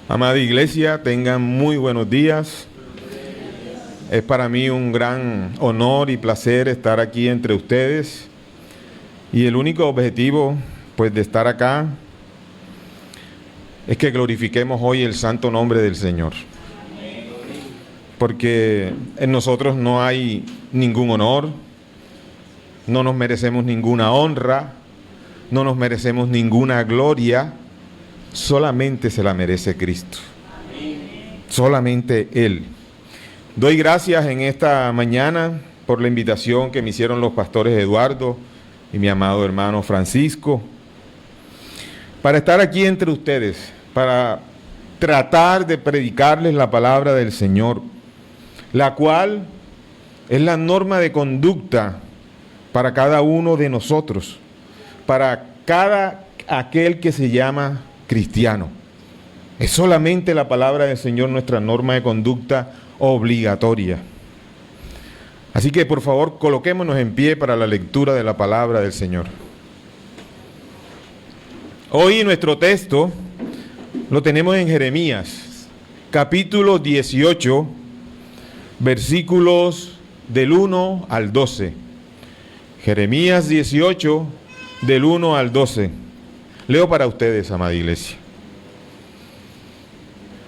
Amada iglesia, tengan muy buenos días. Es para mí un gran honor y placer estar aquí entre ustedes. Y el único objetivo, pues, de estar acá es que glorifiquemos hoy el santo nombre del Señor. Porque en nosotros no hay ningún honor, no nos merecemos ninguna honra, no nos merecemos ninguna gloria. Solamente se la merece Cristo. Solamente Él. Doy gracias en esta mañana por la invitación que me hicieron los pastores Eduardo y mi amado hermano Francisco para estar aquí entre ustedes, para tratar de predicarles la palabra del Señor, la cual es la norma de conducta para cada uno de nosotros, para cada aquel que se llama cristiano. Es solamente la palabra del Señor nuestra norma de conducta obligatoria. Así que por favor coloquémonos en pie para la lectura de la palabra del Señor. Hoy nuestro texto lo tenemos en Jeremías, capítulo 18, versículos del 1 al 12. Jeremías 18, del 1 al 12. Leo para ustedes, amada iglesia.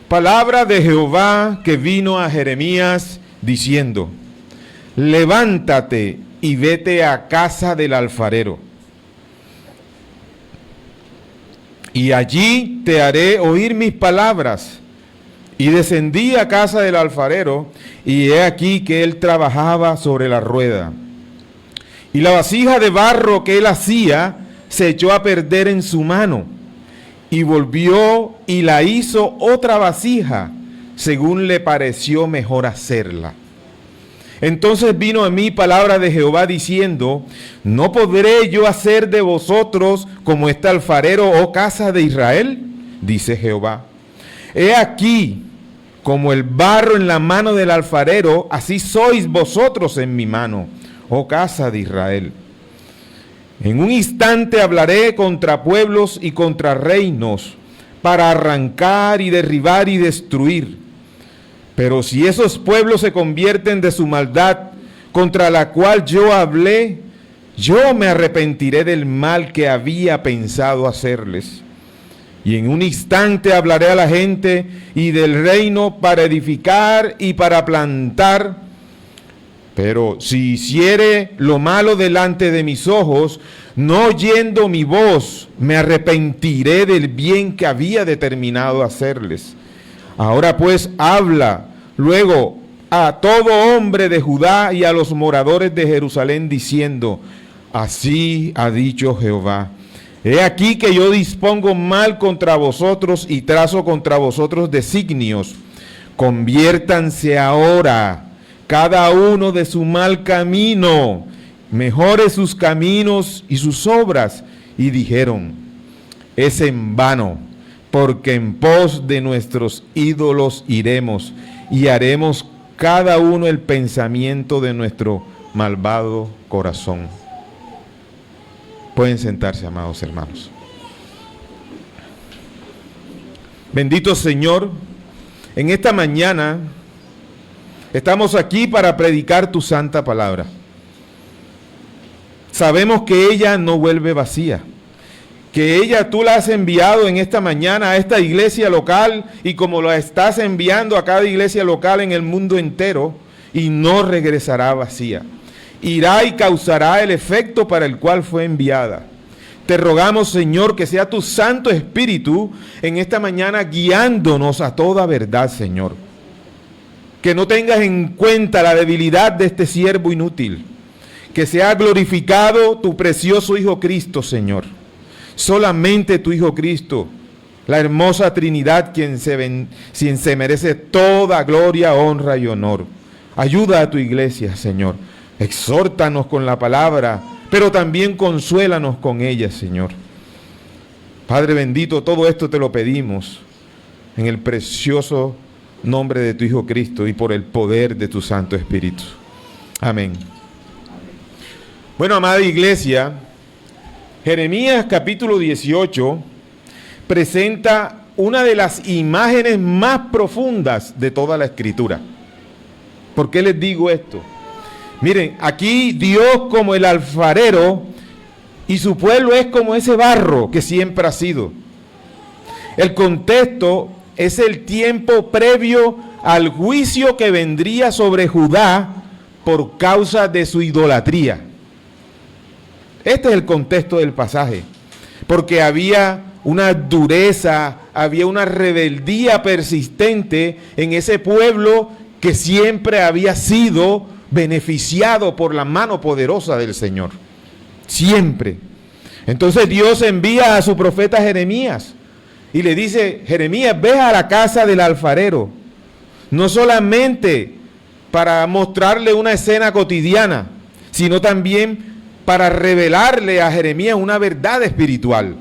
Palabra de Jehová que vino a Jeremías diciendo: levántate y vete a casa del alfarero, y allí te haré oír mis palabras. Y descendí a casa del alfarero, y he aquí que él trabajaba sobre la rueda. Y la vasija de barro que él hacía se echó a perder en su mano, y volvió y la hizo otra vasija, según le pareció mejor hacerla. Entonces vino a mí palabra de Jehová diciendo: ¿no podré yo hacer de vosotros como este alfarero, oh casa de Israel? Dice Jehová. He aquí, como el barro en la mano del alfarero, así sois vosotros en mi mano, oh casa de Israel. En un instante hablaré contra pueblos y contra reinos, para arrancar y derribar y destruir. Pero si esos pueblos se convierten de su maldad, contra la cual yo hablé, yo me arrepentiré del mal que había pensado hacerles. Y en un instante hablaré a la gente y del reino para edificar y para plantar. Pero si hiciere lo malo delante de mis ojos, no oyendo mi voz, me arrepentiré del bien que había determinado hacerles. Ahora pues habla luego a todo hombre de Judá y a los moradores de Jerusalén diciendo: así ha dicho Jehová. He aquí que yo dispongo mal contra vosotros y trazo contra vosotros designios. Conviértanse ahora cada uno de su mal camino, mejore sus caminos y sus obras. Y dijeron: es en vano, porque en pos de nuestros ídolos iremos, y haremos cada uno el pensamiento de nuestro malvado corazón. Pueden sentarse, amados hermanos. Bendito Señor, en esta mañana estamos aquí para predicar tu santa palabra. Sabemos que ella no vuelve vacía, que ella tú la has enviado en esta mañana a esta iglesia local, y como la estás enviando a cada iglesia local en el mundo entero, y no regresará vacía. Irá y causará el efecto para el cual fue enviada. Te rogamos, Señor, que sea tu Santo Espíritu en esta mañana guiándonos a toda verdad, Señor. Que no tengas en cuenta la debilidad de este siervo inútil. Que sea glorificado tu precioso Hijo Cristo, Señor. Solamente tu Hijo Cristo, la hermosa Trinidad, quien se merece toda gloria, honra y honor. Ayuda a tu iglesia, Señor. Exhórtanos con la palabra, pero también consuélanos con ella, Señor. Padre bendito, todo esto te lo pedimos en el precioso nombre de tu Hijo Cristo y por el poder de tu Santo Espíritu. Amén. Bueno, amada iglesia, Jeremías capítulo 18 presenta una de las imágenes más profundas de toda la Escritura. ¿Por qué les digo esto? Miren, aquí Dios como el alfarero y su pueblo es como ese barro que siempre ha sido. El contexto es el tiempo previo al juicio que vendría sobre Judá por causa de su idolatría. Este es el contexto del pasaje, porque había una dureza, había una rebeldía persistente en ese pueblo que siempre había sido beneficiado por la mano poderosa del Señor. Siempre. Entonces Dios envía a su profeta Jeremías y le dice: Jeremías, ve a la casa del alfarero, no solamente para mostrarle una escena cotidiana, sino también para revelarle a Jeremías una verdad espiritual.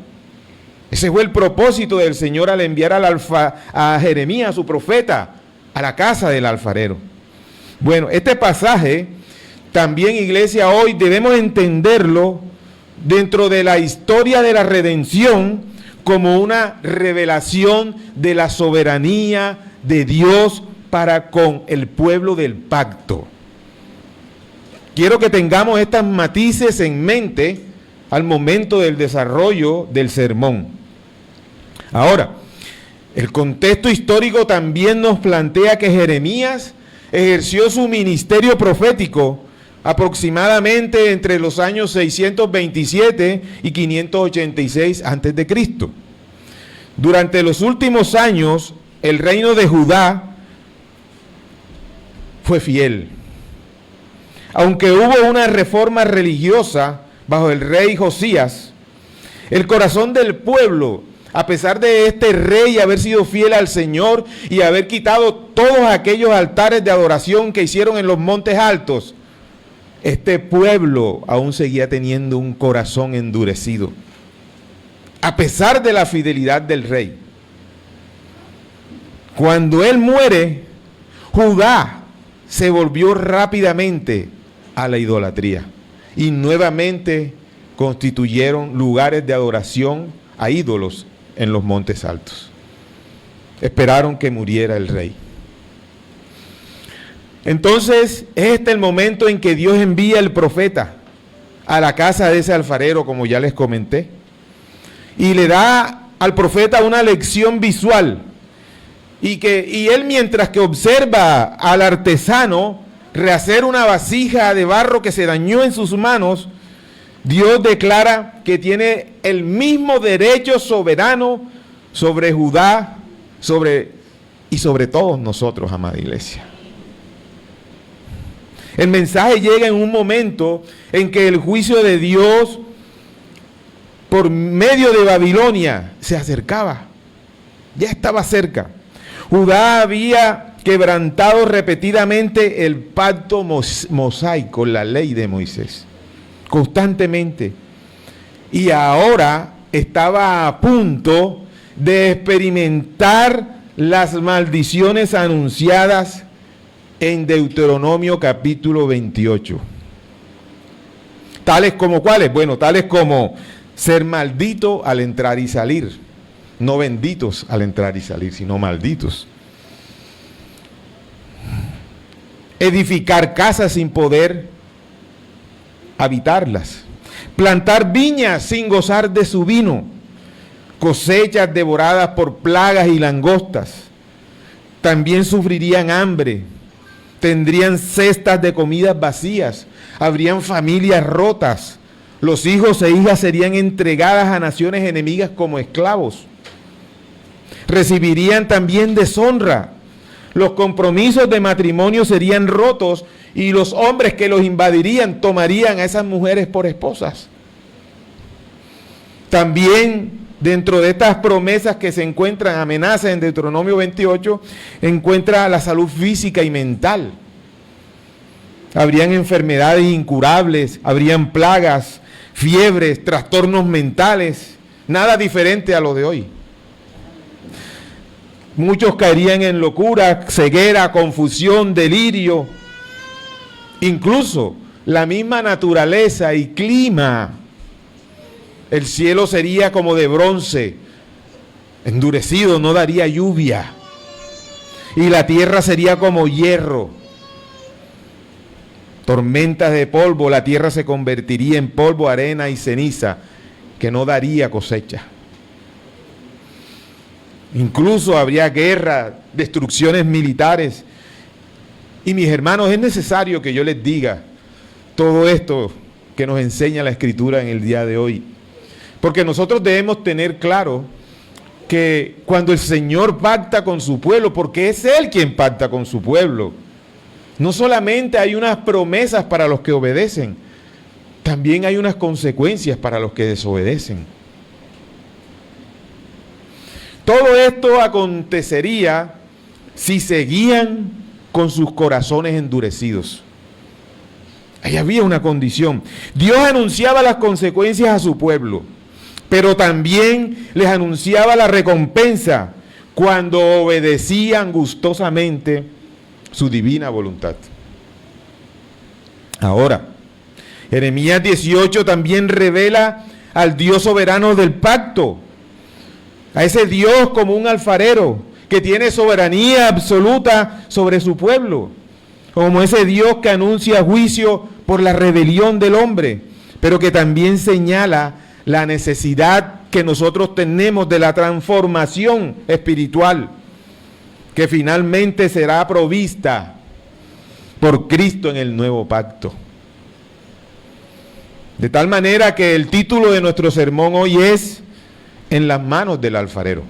Ese fue el propósito del Señor al enviar a Jeremías, su profeta, a la casa del alfarero. Bueno, este pasaje también, iglesia, hoy debemos entenderlo dentro de la historia de la redención como una revelación de la soberanía de Dios para con el pueblo del pacto. Quiero que tengamos estos matices en mente al momento del desarrollo del sermón. Ahora, el contexto histórico también nos plantea que Jeremías ejerció su ministerio profético aproximadamente entre los años 627 y 586 a.C. Durante los últimos años, el reino de Judá fue fiel. Aunque hubo una reforma religiosa bajo el rey Josías, el corazón del pueblo, a pesar de este rey haber sido fiel al Señor y haber quitado todos aquellos altares de adoración que hicieron en los montes altos, este pueblo aún seguía teniendo un corazón endurecido, a pesar de la fidelidad del rey. Cuando él muere, Judá se volvió rápidamente a la idolatría y nuevamente constituyeron lugares de adoración a ídolos en los montes altos. Esperaron que muriera el rey. Entonces, este es el momento en que Dios envía el profeta a la casa de ese alfarero, como ya les comenté, y le da al profeta una lección visual, y él, mientras que observa al artesano rehacer una vasija de barro que se dañó en sus manos, Dios declara que tiene el mismo derecho soberano sobre Judá, y sobre todos nosotros, amada iglesia. El mensaje llega en un momento en que el juicio de Dios por medio de Babilonia se acercaba. Ya estaba cerca. Judá había quebrantado repetidamente el pacto mosaico, la ley de Moisés, constantemente. Y ahora estaba a punto de experimentar las maldiciones anunciadas en Deuteronomio capítulo 28. ¿Tales como cuáles? Bueno, tales como ser maldito al entrar y salir. No benditos al entrar y salir, sino malditos. Edificar casas sin poder habitarlas. Plantar viñas sin gozar de su vino. Cosechas devoradas por plagas y langostas. También sufrirían hambre. Tendrían cestas de comidas vacías. Habrían familias rotas. Los hijos e hijas serían entregadas a naciones enemigas como esclavos. Recibirían también deshonra. Los compromisos de matrimonio serían rotos y los hombres que los invadirían tomarían a esas mujeres por esposas. También dentro de estas promesas que se encuentran, amenazas en Deuteronomio 28, encuentra la salud física y mental. Habrían enfermedades incurables, habrían plagas, fiebres, trastornos mentales, nada diferente a lo de hoy. Muchos caerían en locura, ceguera, confusión, delirio. Incluso la misma naturaleza y clima. El cielo sería como de bronce. endurecido, no daría lluvia. Y la tierra sería como hierro. Tormentas de polvo, la tierra se convertiría en polvo, arena y ceniza, que no daría cosecha. Incluso habría guerra, destrucciones militares. Y mis hermanos, es necesario que yo les diga todo esto que nos enseña la Escritura en el día de hoy. Porque nosotros debemos tener claro que cuando el Señor pacta con su pueblo, porque es Él quien pacta con su pueblo, no solamente hay unas promesas para los que obedecen, también hay unas consecuencias para los que desobedecen. Todo esto acontecería si seguían con sus corazones endurecidos. Ahí había una condición. Dios anunciaba las consecuencias a su pueblo, pero también les anunciaba la recompensa cuando obedecían gustosamente su divina voluntad. Ahora, Jeremías 18 también revela al Dios soberano del pacto, a ese Dios como un alfarero que tiene soberanía absoluta sobre su pueblo, como ese Dios que anuncia juicio por la rebelión del hombre, pero que también señala la necesidad que nosotros tenemos de la transformación espiritual, que finalmente será provista por Cristo en el nuevo pacto. De tal manera que el título de nuestro sermón hoy es En las manos del alfarero.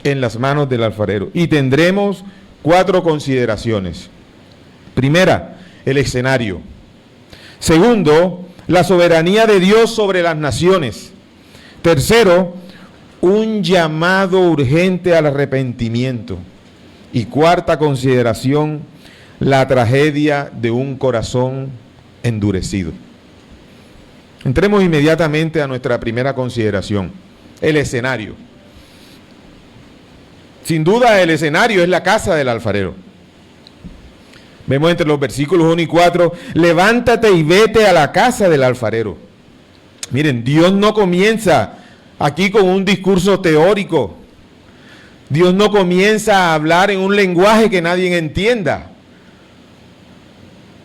En las manos del alfarero. Y tendremos 4 consideraciones. Primera, el escenario. Segundo, la soberanía de Dios sobre las naciones. Tercero, un llamado urgente al arrepentimiento. Y cuarta consideración, la tragedia de un corazón endurecido. Entremos inmediatamente a nuestra primera consideración, el escenario. Sin duda el escenario es la casa del alfarero. Vemos entre los versículos 1 y 4, levántate y vete a la casa del alfarero. Miren, Dios no comienza aquí con un discurso teórico. Dios no comienza a hablar en un lenguaje que nadie entienda.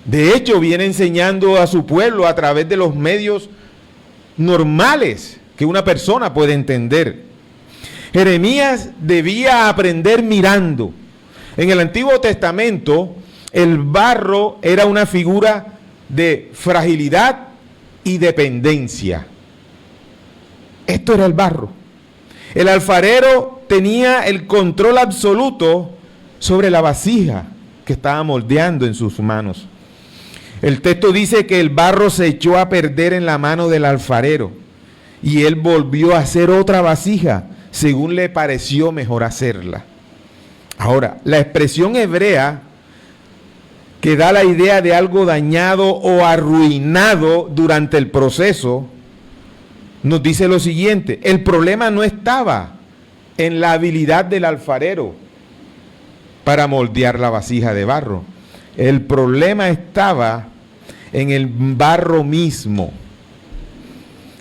De hecho, viene enseñando a su pueblo a través de los medios normales que una persona puede entender. Jeremías debía aprender mirando. En el Antiguo Testamento, el barro era una figura de fragilidad y dependencia. Esto era el barro. El alfarero tenía el control absoluto sobre la vasija que estaba moldeando en sus manos. El texto dice que el barro se echó a perder en la mano del alfarero y él volvió a hacer otra vasija según le pareció mejor hacerla. Ahora, la expresión hebrea que da la idea de algo dañado o arruinado durante el proceso nos dice lo siguiente: el problema no estaba en la habilidad del alfarero para moldear la vasija de barro. El problema estaba en el barro mismo.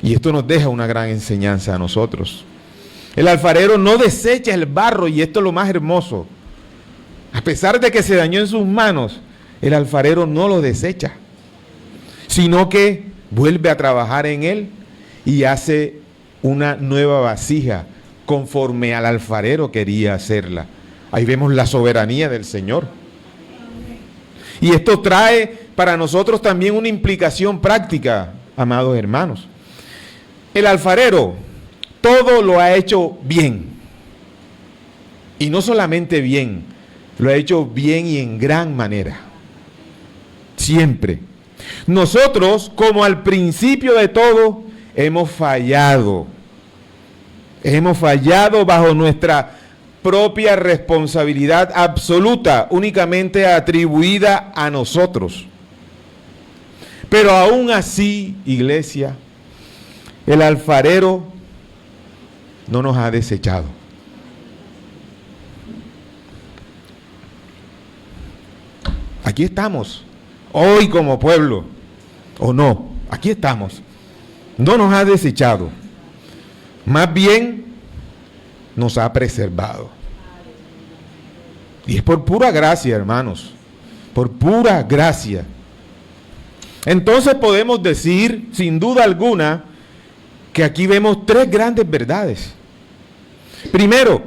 Y esto nos deja una gran enseñanza a nosotros. El alfarero no desecha el barro, y esto es lo más hermoso. A pesar de que se dañó en sus manos, el alfarero no lo desecha, sino que vuelve a trabajar en él y hace una nueva vasija conforme al alfarero quería hacerla. Ahí vemos la soberanía del Señor. Y esto trae para nosotros también una implicación práctica, amados hermanos. El alfarero todo lo ha hecho bien. Y no solamente bien, lo ha hecho bien y en gran manera. Siempre. Nosotros, como al principio de todo, hemos fallado. Hemos fallado bajo nuestra propia responsabilidad absoluta, únicamente atribuida a nosotros. Pero aún así, iglesia, el alfarero no nos ha desechado. Aquí estamos, hoy como pueblo, o no, aquí estamos. No nos ha desechado. Más bien, nos ha preservado. Y es por pura gracia, hermanos, por pura gracia. Entonces podemos decir, sin duda alguna, que aquí vemos tres grandes verdades. Primero,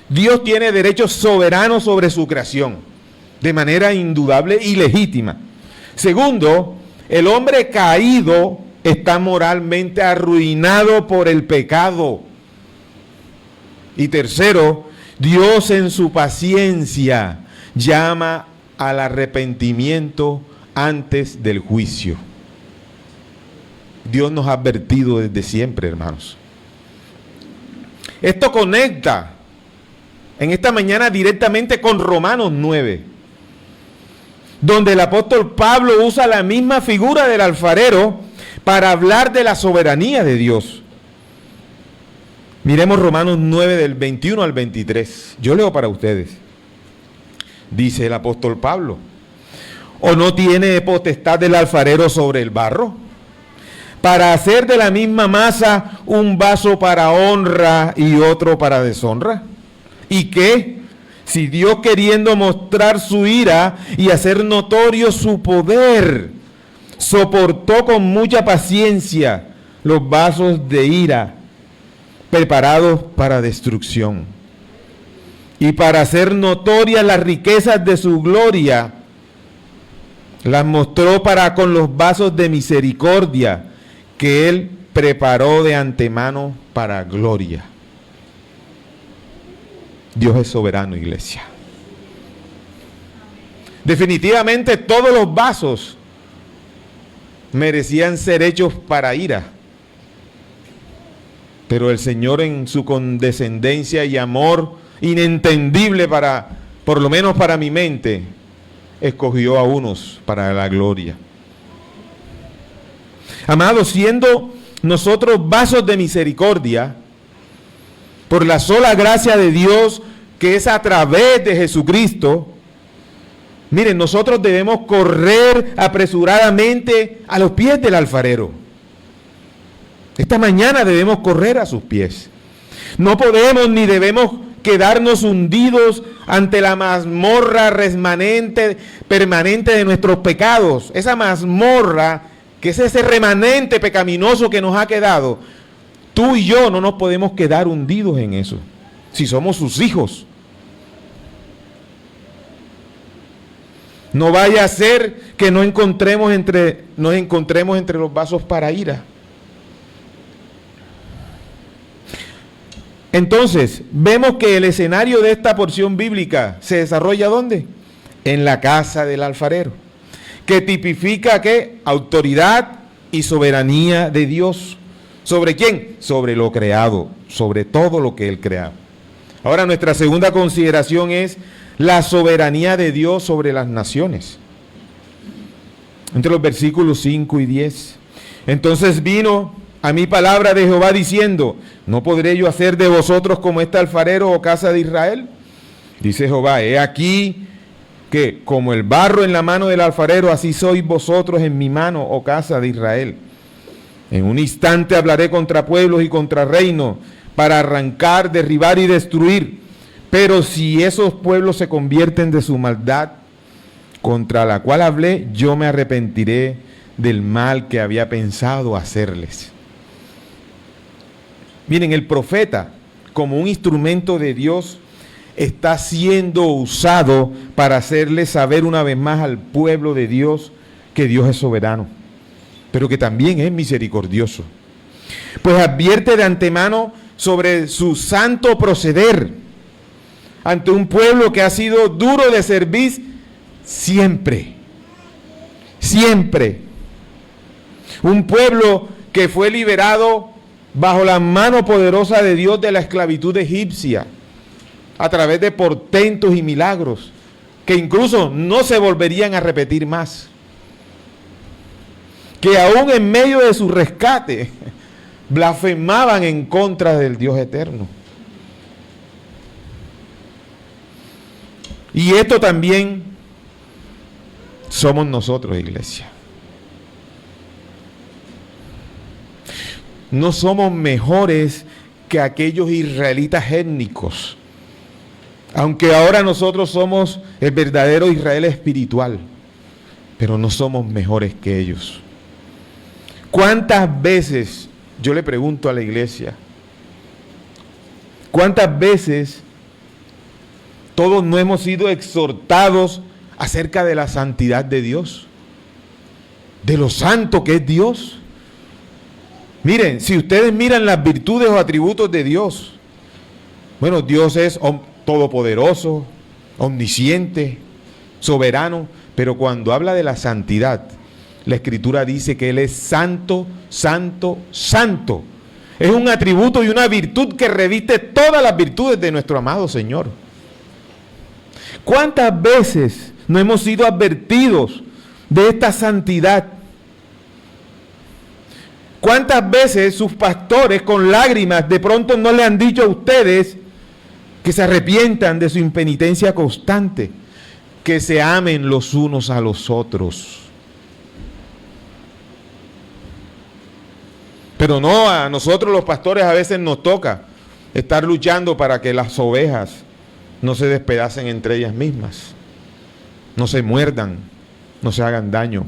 Dios tiene derechos soberanos sobre su creación, de manera indudable y legítima. Segundo, el hombre caído está moralmente arruinado por el pecado. Y tercero, Dios en su paciencia llama al arrepentimiento antes del juicio. Dios nos ha advertido desde siempre, hermanos. Esto conecta en esta mañana directamente con Romanos 9, donde el apóstol Pablo usa la misma figura del alfarero para hablar de la soberanía de Dios. Miremos Romanos 9 del 21 al 23. Yo leo para ustedes. Dice el apóstol Pablo: ¿o no tiene potestad el alfarero sobre el barro, para hacer de la misma masa un vaso para honra y otro para deshonra? ¿Y qué? Si Dios, queriendo mostrar su ira y hacer notorio su poder, soportó con mucha paciencia los vasos de ira preparados para destrucción, y para hacer notorias las riquezas de su gloria, las mostró para con los vasos de misericordia que Él preparó de antemano para gloria. Dios es soberano, iglesia. Definitivamente todos los vasos merecían ser hechos para ira, pero el Señor, en su condescendencia y amor inentendible por lo menos para mi mente, escogió a unos para la gloria. Amados, siendo nosotros vasos de misericordia, por la sola gracia de Dios, que es a través de Jesucristo, miren, nosotros debemos correr apresuradamente a los pies del alfarero. Esta mañana debemos correr a sus pies. No podemos ni debemos quedarnos hundidos ante la mazmorra permanente de nuestros pecados. Esa mazmorra, que es ese remanente pecaminoso que nos ha quedado. Tú y yo no nos podemos quedar hundidos en eso, si somos sus hijos. No vaya a ser que nos encontremos entre los vasos para ira. Entonces, vemos que el escenario de esta porción bíblica se desarrolla ¿dónde? En la casa del alfarero, que tipifica ¿qué? Autoridad y soberanía de Dios. ¿Sobre quién? Sobre lo creado, sobre todo lo que Él crea. Ahora, nuestra segunda consideración es la soberanía de Dios sobre las naciones. Entre los versículos 5 y 10. Entonces vino a mí palabra de Jehová diciendo: ¿no podré yo hacer de vosotros como este alfarero, o casa de Israel? Dice Jehová: he aquí que como el barro en la mano del alfarero, así sois vosotros en mi mano, oh casa de Israel. En un instante hablaré contra pueblos y contra reinos, para arrancar, derribar y destruir. Pero si esos pueblos se convierten de su maldad, contra la cual hablé, yo me arrepentiré del mal que había pensado hacerles. Miren, el profeta, como un instrumento de Dios, está siendo usado para hacerle saber una vez más al pueblo de Dios que Dios es soberano, pero que también es misericordioso. Pues advierte de antemano sobre su santo proceder ante un pueblo que ha sido duro de servir siempre. Siempre. Un pueblo que fue liberado bajo la mano poderosa de Dios de la esclavitud egipcia, a través de portentos y milagros, que incluso no se volverían a repetir más. Que aún en medio de su rescate, blasfemaban en contra del Dios eterno. Y esto también somos nosotros, iglesia. No somos mejores que aquellos israelitas étnicos. Aunque ahora nosotros somos el verdadero Israel espiritual, pero no somos mejores que ellos. ¿Cuántas veces, yo le pregunto a la iglesia, cuántas veces todos no hemos sido exhortados acerca de la santidad de Dios? De lo santo que es Dios. Miren, si ustedes miran las virtudes o atributos de Dios, bueno, Dios es todopoderoso, omnisciente, soberano, pero cuando habla de la santidad, la Escritura dice que Él es santo, santo, santo. Es un atributo y una virtud que reviste todas las virtudes de nuestro amado Señor. ¿Cuántas veces no hemos sido advertidos de esta santidad? ¿Cuántas veces sus pastores con lágrimas de pronto no le han dicho a ustedes que se arrepientan de su impenitencia constante, que se amen los unos a los otros? Pero no, a nosotros los pastores a veces nos toca estar luchando para que las ovejas no se despedacen entre ellas mismas, no se muerdan, no se hagan daño.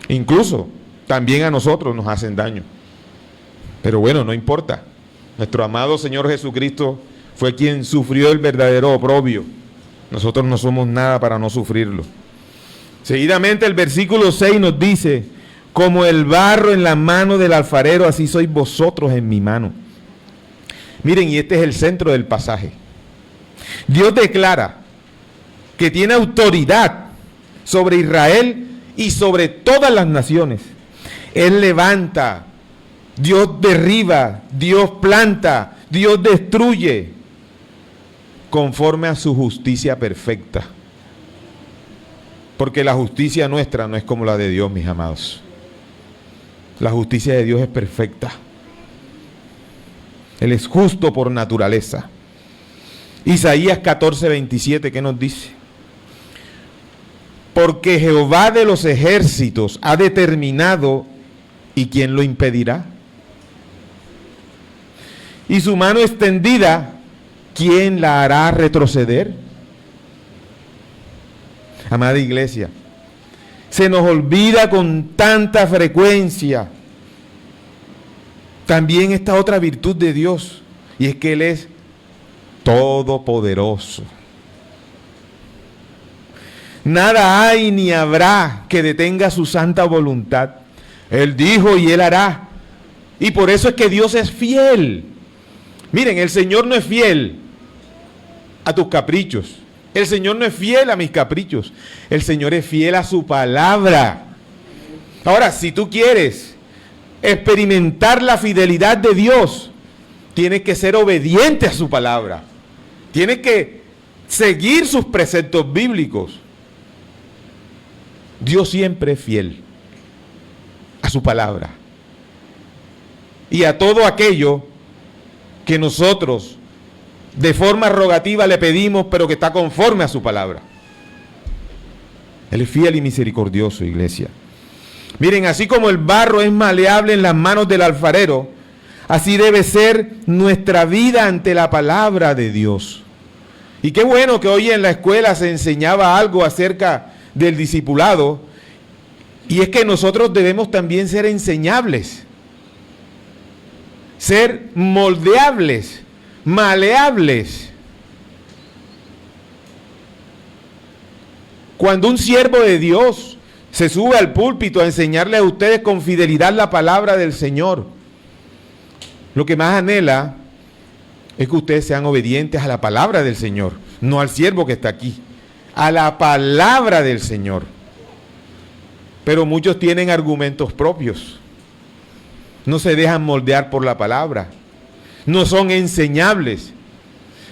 Incluso también a nosotros nos hacen daño. Pero bueno, no importa. Nuestro amado Señor Jesucristo fue quien sufrió el verdadero oprobio. Nosotros no somos nada para no sufrirlo. Seguidamente el versículo 6 nos dice: como el barro en la mano del alfarero, así sois vosotros en mi mano. Miren, y este es el centro del pasaje. Dios declara que tiene autoridad sobre Israel y sobre todas las naciones. Él levanta, Dios derriba, Dios planta, Dios destruye, conforme a su justicia perfecta. Porque la justicia nuestra no es como la de Dios, mis amados. La justicia de Dios es perfecta. Él es justo por naturaleza. Isaías 14:27, ¿qué nos dice? Porque Jehová de los ejércitos ha determinado, ¿y quién lo impedirá? Y su mano extendida, ¿quién la hará retroceder? Amada iglesia, se nos olvida con tanta frecuencia también esta otra virtud de Dios, y es que Él es todopoderoso. Nada hay ni habrá que detenga su santa voluntad. Él dijo y Él hará. Y por eso es que Dios es fiel. Miren, el Señor no es fiel a tus caprichos. El Señor no es fiel a mis caprichos. El Señor es fiel a su palabra. Ahora, si tú quieres experimentar la fidelidad de Dios, tienes que ser obediente a su palabra. Tienes que seguir sus preceptos bíblicos. Dios siempre es fiel a su palabra y a todo aquello que nosotros de forma rogativa le pedimos, pero que está conforme a su palabra. Él es fiel y misericordioso, iglesia. Miren, así como el barro es maleable en las manos del alfarero, así debe ser nuestra vida ante la palabra de Dios. Y qué bueno que hoy en la escuela se enseñaba algo acerca del discipulado, y es que nosotros debemos también ser enseñables, ser moldeables, maleables. Cuando un siervo de Dios se sube al púlpito a enseñarle a ustedes con fidelidad la palabra del Señor, lo que más anhela es que ustedes sean obedientes a la palabra del Señor, no al siervo que está aquí, a la palabra del Señor. Pero muchos tienen argumentos propios, no se dejan moldear por la palabra, no son enseñables.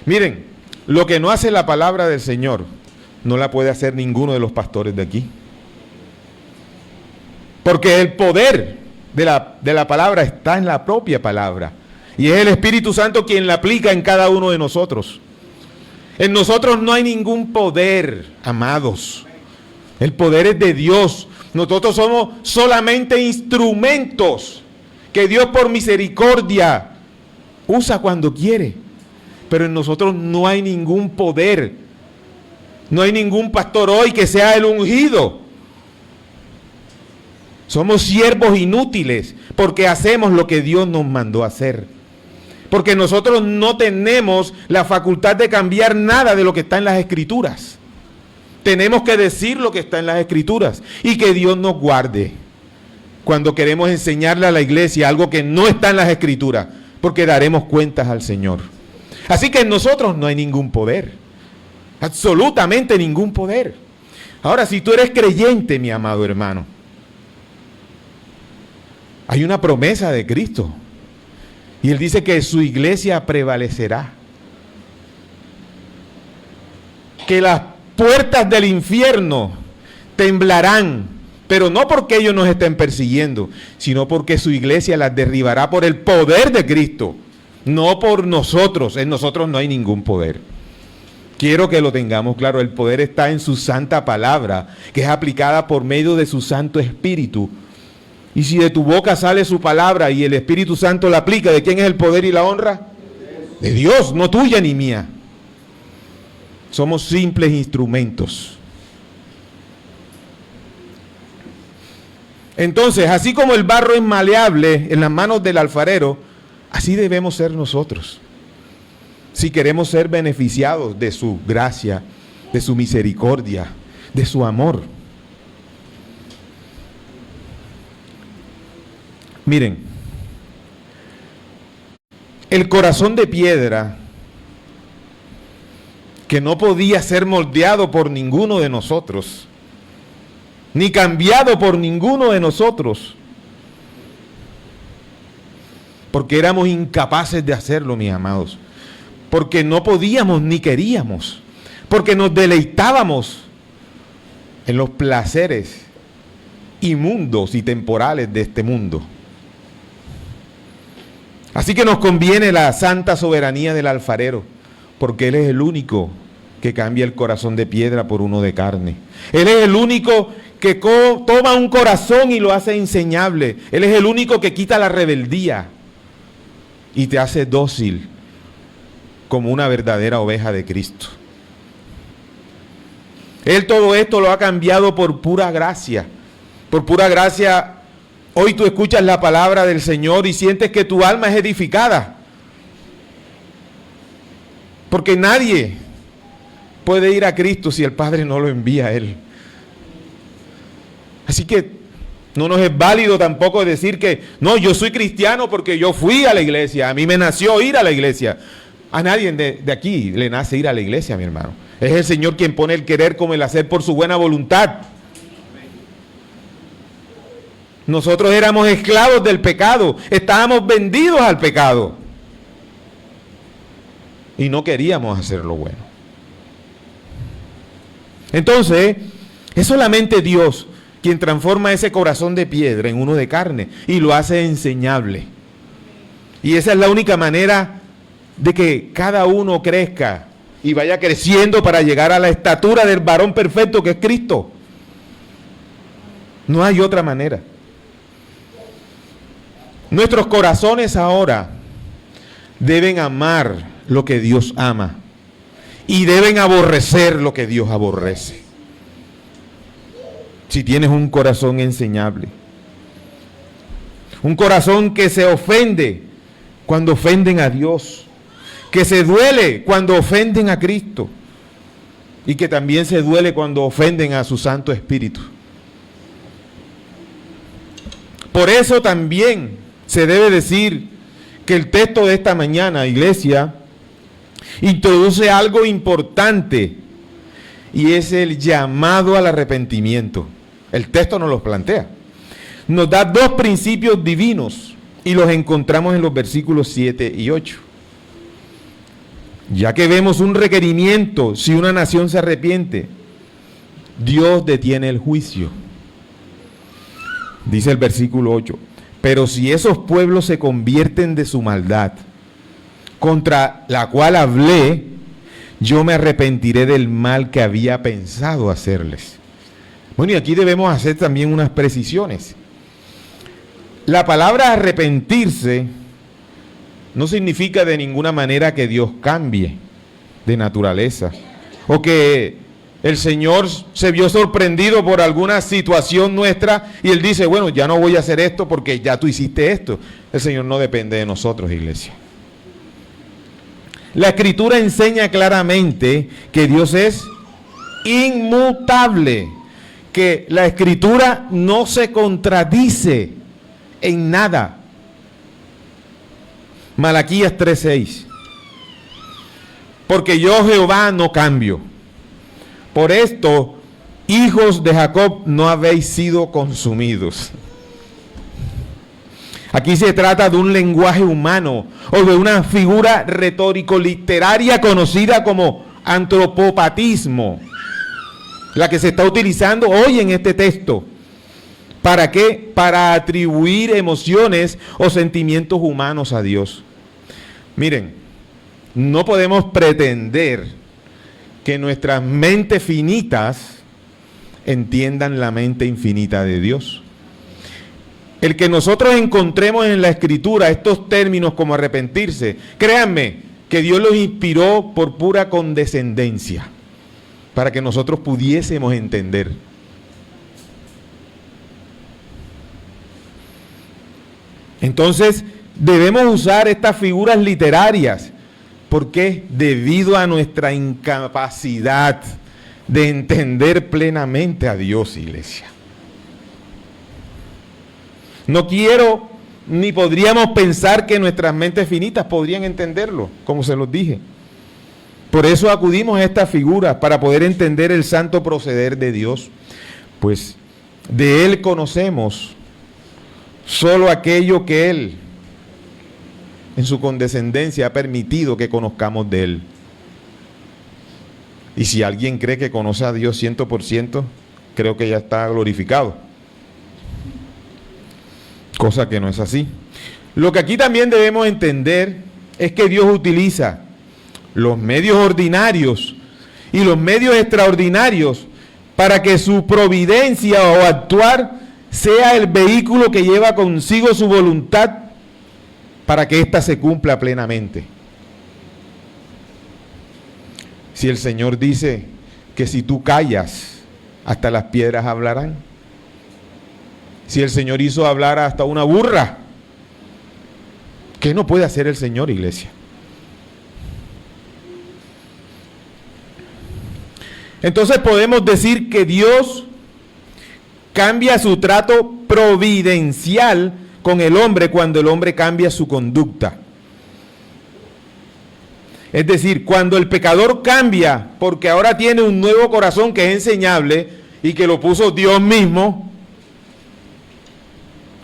Miren, lo que no hace la palabra del Señor, no la puede hacer ninguno de los pastores de aquí. Porque el poder de la palabra está en la propia palabra. Y es el Espíritu Santo quien la aplica en cada uno de nosotros. En nosotros no hay ningún poder, amados. El poder es de Dios. Nosotros somos solamente instrumentos que Dios por misericordia usa cuando quiere, pero en nosotros no hay ningún poder. No hay ningún pastor hoy que sea el ungido. Somos siervos inútiles porque hacemos lo que Dios nos mandó a hacer. Porque nosotros no tenemos la facultad de cambiar nada de lo que está en las Escrituras. Tenemos que decir lo que está en las Escrituras y que Dios nos guarde cuando queremos enseñarle a la iglesia algo que no está en las Escrituras, porque daremos cuentas al Señor. Así que en nosotros no hay ningún poder, absolutamente ningún poder. Ahora, si tú eres creyente, mi amado hermano, hay una promesa de Cristo. Y Él dice que su iglesia prevalecerá. Que las puertas del infierno temblarán, pero no porque ellos nos estén persiguiendo, sino porque su iglesia las derribará por el poder de Cristo, no por nosotros. En nosotros no hay ningún poder. Quiero que lo tengamos claro, el poder está en su santa palabra, que es aplicada por medio de su Santo Espíritu. Y si de tu boca sale su palabra y el Espíritu Santo la aplica, ¿de quién es el poder y la honra? De Dios, no tuya ni mía. Somos simples instrumentos. Entonces, así como el barro es maleable en las manos del alfarero, así debemos ser nosotros. Si queremos ser beneficiados de su gracia, de su misericordia, de su amor. Miren, el corazón de piedra, que no podía ser moldeado por ninguno de nosotros, ni cambiado por ninguno de nosotros, porque éramos incapaces de hacerlo, mis amados, porque no podíamos ni queríamos, porque nos deleitábamos en los placeres inmundos y temporales de este mundo. Así que nos conviene la santa soberanía del alfarero, porque Él es el único que cambia el corazón de piedra por uno de carne. Él es el único que toma un corazón y lo hace enseñable. Él es el único que quita la rebeldía y te hace dócil como una verdadera oveja de Cristo. Él todo esto lo ha cambiado por pura gracia. Por pura gracia. Hoy tú escuchas la palabra del Señor y sientes que tu alma es edificada. Porque nadie puede ir a Cristo si el Padre no lo envía a Él. Así que no nos es válido tampoco decir que, no, yo soy cristiano porque yo fui a la iglesia, a mí me nació ir a la iglesia. A nadie de aquí le nace ir a la iglesia, mi hermano. Es el Señor quien pone el querer como el hacer por su buena voluntad. Nosotros éramos esclavos del pecado, estábamos vendidos al pecado y no queríamos hacer lo bueno. Entonces, es solamente Dios quien transforma ese corazón de piedra en uno de carne y lo hace enseñable. Y esa es la única manera de que cada uno crezca y vaya creciendo para llegar a la estatura del varón perfecto que es Cristo. No hay otra manera. Nuestros corazones ahora deben amar lo que Dios ama y deben aborrecer lo que Dios aborrece. Si tienes un corazón enseñable, un corazón que se ofende cuando ofenden a Dios, que se duele cuando ofenden a Cristo y que también se duele cuando ofenden a su Santo Espíritu. Por eso también se debe decir que el texto de esta mañana, iglesia, introduce algo importante y es el llamado al arrepentimiento. El texto nos los plantea. Nos da dos principios divinos y los encontramos en los versículos 7 y 8. Ya que vemos un requerimiento, si una nación se arrepiente, Dios detiene el juicio. Dice el versículo 8, pero si esos pueblos se convierten de su maldad, contra la cual hablé, yo me arrepentiré del mal que había pensado hacerles. Bueno, y aquí debemos hacer también unas precisiones. La palabra arrepentirse no significa de ninguna manera que Dios cambie de naturaleza o que el Señor se vio sorprendido por alguna situación nuestra y Él dice, bueno, ya no voy a hacer esto porque ya tú hiciste esto. El Señor no depende de nosotros, iglesia. La Escritura enseña claramente que Dios es inmutable, que la Escritura no se contradice en nada. Malaquías 3:6. Porque yo, Jehová, no cambio. Por esto, hijos de Jacob, no habéis sido consumidos. Aquí se trata de un lenguaje humano o de una figura retórico-literaria conocida como antropopatismo, la que se está utilizando hoy en este texto. ¿Para qué? Para atribuir emociones o sentimientos humanos a Dios. Miren, no podemos pretender que nuestras mentes finitas entiendan la mente infinita de Dios. El que nosotros encontremos en la Escritura estos términos como arrepentirse, créanme que Dios los inspiró por pura condescendencia, para que nosotros pudiésemos entender. Entonces, debemos usar estas figuras literarias. ¿Por qué? Debido a nuestra incapacidad de entender plenamente a Dios, iglesia. No quiero ni podríamos pensar que nuestras mentes finitas podrían entenderlo, como se los dije. Por eso acudimos a estas figuras, para poder entender el santo proceder de Dios. Pues de Él conocemos solo aquello que Él, en su condescendencia, ha permitido que conozcamos de Él. Y si alguien cree que conoce a Dios 100%, creo que ya está glorificado. Cosa que no es así. Lo que aquí también debemos entender es que Dios utiliza los medios ordinarios y los medios extraordinarios para que su providencia o actuar sea el vehículo que lleva consigo su voluntad para que ésta se cumpla plenamente. Si el Señor dice que si tú callas, hasta las piedras hablarán. Si el Señor hizo hablar hasta una burra, ¿qué no puede hacer el Señor, iglesia? Entonces podemos decir que Dios cambia su trato providencial con el hombre cuando el hombre cambia su conducta. Es decir, cuando el pecador cambia porque ahora tiene un nuevo corazón que es enseñable y que lo puso Dios mismo,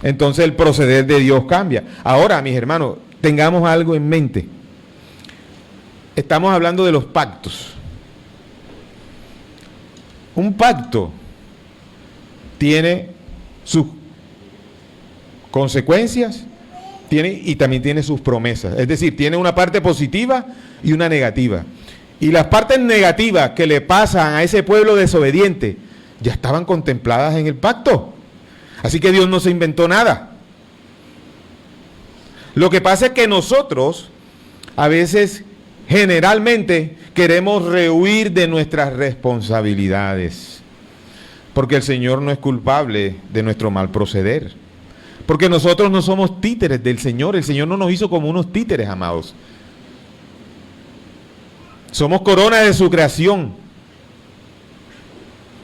entonces el proceder de Dios cambia. Ahora, mis hermanos, tengamos algo en mente. Estamos hablando de los pactos. Un pacto tiene sus consecuencias y también tiene sus promesas. Es decir, tiene una parte positiva y una negativa. Y las partes negativas que le pasan a ese pueblo desobediente ya estaban contempladas en el pacto. Así que Dios no se inventó nada. Lo que pasa es que nosotros, a veces, generalmente, queremos rehuir de nuestras responsabilidades. Porque el Señor no es culpable de nuestro mal proceder. Porque nosotros no somos títeres del Señor. El Señor no nos hizo como unos títeres, amados. Somos corona de su creación.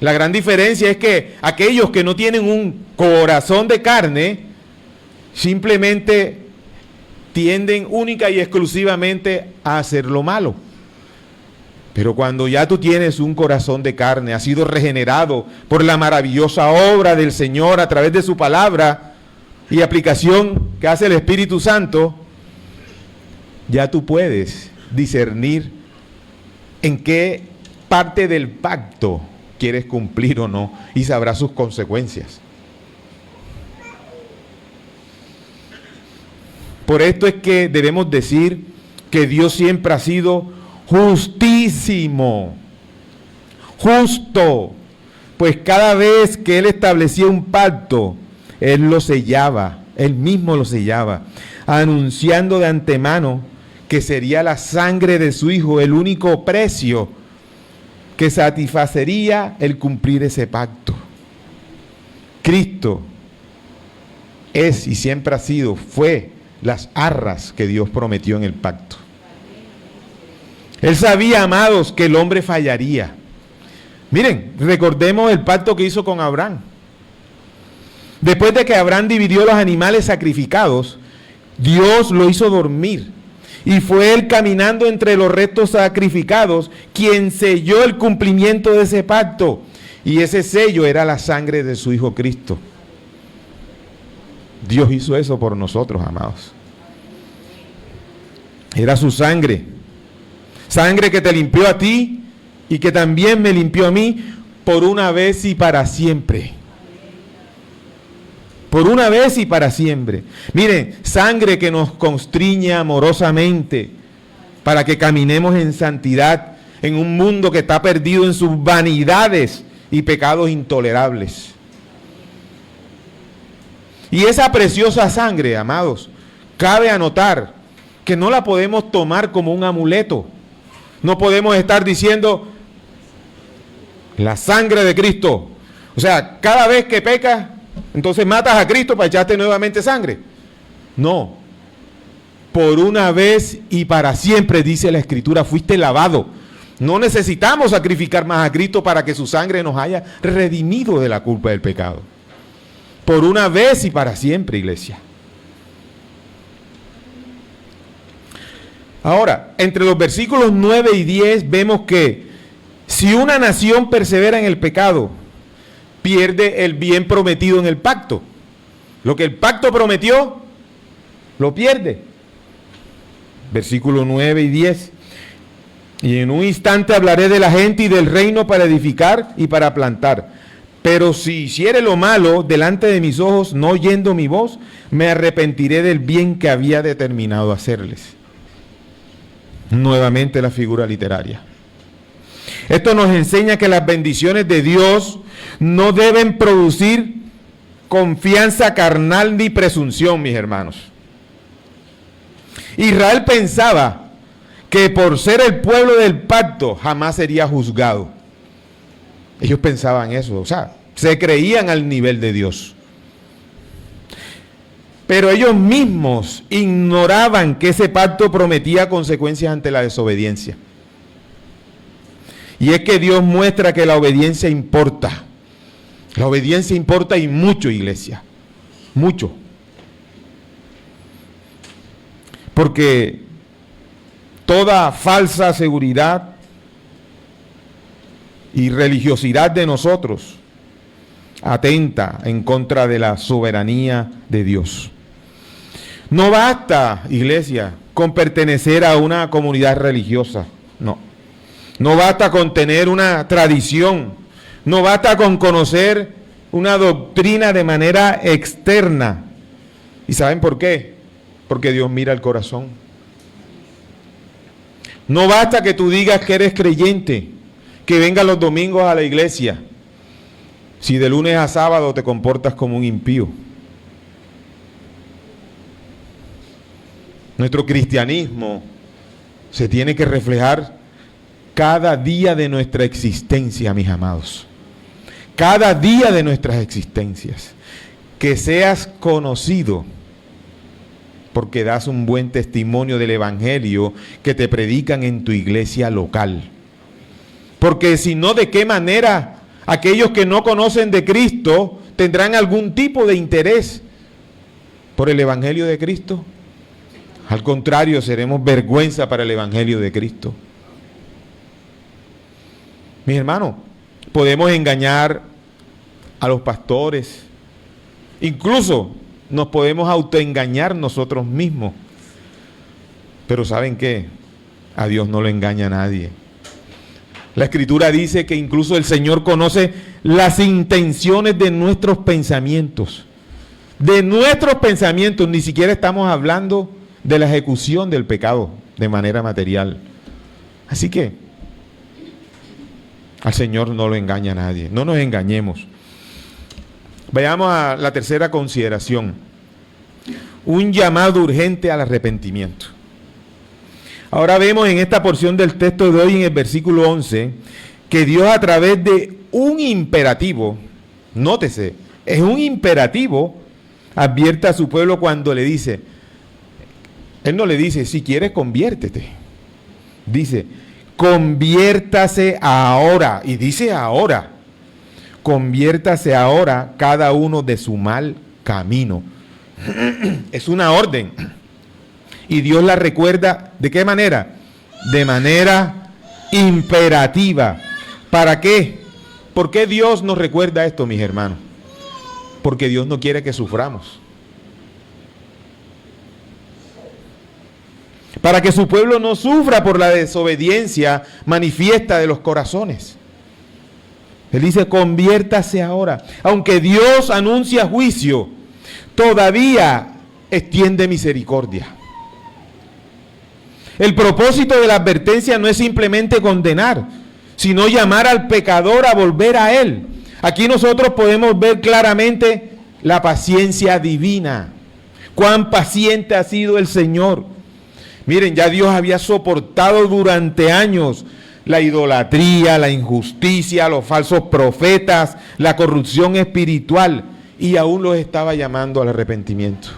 La gran diferencia es que aquellos que no tienen un corazón de carne, simplemente tienden única y exclusivamente a hacer lo malo. Pero cuando ya tú tienes un corazón de carne, has sido regenerado por la maravillosa obra del Señor a través de su palabra y aplicación que hace el Espíritu Santo, ya tú puedes discernir en qué parte del pacto quieres cumplir o no, y sabrás sus consecuencias. Por esto es que debemos decir que Dios siempre ha sido justísimo, justo, pues cada vez que Él establecía un pacto, Él lo sellaba Él mismo lo sellaba, anunciando de antemano que sería la sangre de su Hijo el único precio que satisfacería el cumplir ese pacto. Cristo es y siempre ha sido, fue las arras que Dios prometió en el pacto. Él sabía, amados, que el hombre fallaría. Miren, recordemos el pacto que hizo con Abraham. Después de que Abraham dividió los animales sacrificados, Dios lo hizo dormir. Y fue él caminando entre los restos sacrificados quien selló el cumplimiento de ese pacto. Y ese sello era la sangre de su Hijo Cristo. Dios hizo eso por nosotros, amados. Era su sangre. Sangre que te limpió a ti y que también me limpió a mí por una vez y para siempre. Por una vez y para siempre. Miren, sangre que nos constriñe amorosamente para que caminemos en santidad en un mundo que está perdido en sus vanidades y pecados intolerables. Y esa preciosa sangre, amados, cabe anotar que no la podemos tomar como un amuleto. No podemos estar diciendo la sangre de Cristo. O sea, cada vez que pecas, entonces matas a Cristo para echarte nuevamente sangre. No. Por una vez y para siempre, dice la Escritura, fuiste lavado. No necesitamos sacrificar más a Cristo para que su sangre nos haya redimido de la culpa del pecado. Por una vez y para siempre, iglesia. Ahora, entre los versículos 9 y 10 vemos que si una nación persevera en el pecado, pierde el bien prometido en el pacto. Lo que el pacto prometió, lo pierde. Versículos 9 y 10. Y en un instante hablaré de la gente y del reino para edificar y para plantar. Pero si hiciere lo malo delante de mis ojos, no oyendo mi voz, me arrepentiré del bien que había determinado hacerles. Nuevamente la figura literaria. Esto nos enseña que las bendiciones de Dios no deben producir confianza carnal ni presunción, mis hermanos. Israel pensaba que por ser el pueblo del pacto jamás sería juzgado. Ellos pensaban eso, o sea, se creían al nivel de Dios. Pero ellos mismos ignoraban que ese pacto prometía consecuencias ante la desobediencia. Y es que Dios muestra que la obediencia importa. La obediencia importa y mucho, iglesia. Mucho. Porque toda falsa seguridad y religiosidad de nosotros atenta en contra de la soberanía de Dios. No basta, iglesia, con pertenecer a una comunidad religiosa. No. No basta con tener una tradición. No basta con conocer una doctrina de manera externa. ¿Y saben por qué? Porque Dios mira el corazón. No basta que tú digas que eres creyente, que vengas los domingos a la iglesia, si de lunes a sábado te comportas como un impío. Nuestro cristianismo se tiene que reflejar cada día de nuestra existencia, mis amados. Cada día de nuestras existencias. Que seas conocido porque das un buen testimonio del evangelio que te predican en tu iglesia local. Porque si no, ¿de qué manera aquellos que no conocen de Cristo tendrán algún tipo de interés por el evangelio de Cristo? Al contrario, seremos vergüenza para el evangelio de Cristo. Mis hermanos, podemos engañar a los pastores, incluso nos podemos autoengañar nosotros mismos, pero ¿saben qué? A Dios no le engaña a nadie. La Escritura dice que incluso el Señor conoce las intenciones de nuestros pensamientos. De nuestros pensamientos, ni siquiera estamos hablando de la ejecución del pecado de manera material. Así que al Señor no lo engaña a nadie. No nos engañemos. Vayamos a la tercera consideración. un llamado urgente al arrepentimiento. Ahora vemos en esta porción del texto de hoy, en el versículo 11, que Dios a través de un imperativo, nótese, es un imperativo, advierte a su pueblo cuando le dice, Él no le dice, si quieres conviértete, dice, conviértase ahora, y dice ahora, conviértase ahora cada uno de su mal camino. Es una orden. Y Dios la recuerda, ¿de qué manera? De manera imperativa. ¿Para qué? ¿Por qué Dios nos recuerda esto, mis hermanos? Porque Dios no quiere que suframos. Para que su pueblo no sufra por la desobediencia manifiesta de los corazones. Él dice, conviértase ahora. Aunque Dios anuncia juicio, todavía extiende misericordia. El propósito de la advertencia no es simplemente condenar, sino llamar al pecador a volver a Él. Aquí nosotros podemos ver claramente la paciencia divina. Cuán paciente ha sido el Señor. Miren, ya Dios había soportado durante años la idolatría, la injusticia, los falsos profetas, la corrupción espiritual, y aún los estaba llamando al arrepentimiento.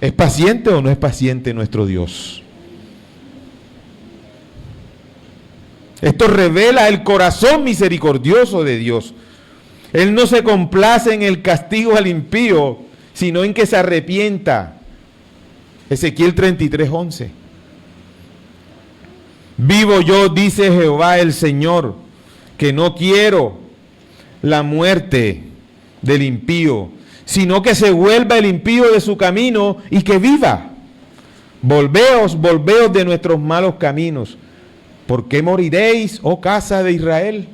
¿Es paciente o no es paciente nuestro Dios? Esto revela el corazón misericordioso de Dios. Él no se complace en el castigo al impío, sino en que se arrepienta. Ezequiel 33:11. Vivo yo, dice Jehová el Señor, que no quiero la muerte del impío, sino que se vuelva el impío de su camino y que viva. Volveos de nuestros malos caminos. ¿Por qué moriréis, oh casa de Israel?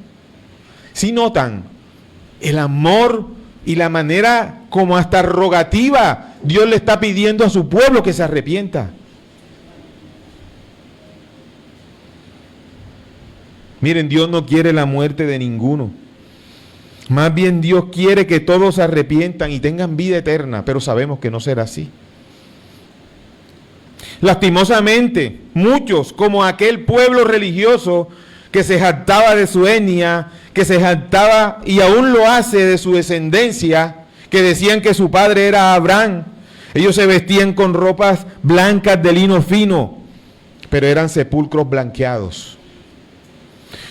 Si notan el amor y la manera como hasta rogativa Dios le está pidiendo a su pueblo que se arrepienta. Miren, Dios no quiere la muerte de ninguno. Más bien Dios quiere que todos se arrepientan y tengan vida eterna, pero sabemos que no será así. Lastimosamente, muchos, como aquel pueblo religioso que se jactaba de su etnia, que se jactaba y aún lo hace de su descendencia, que decían que su padre era Abraham, ellos se vestían con ropas blancas de lino fino, pero eran sepulcros blanqueados.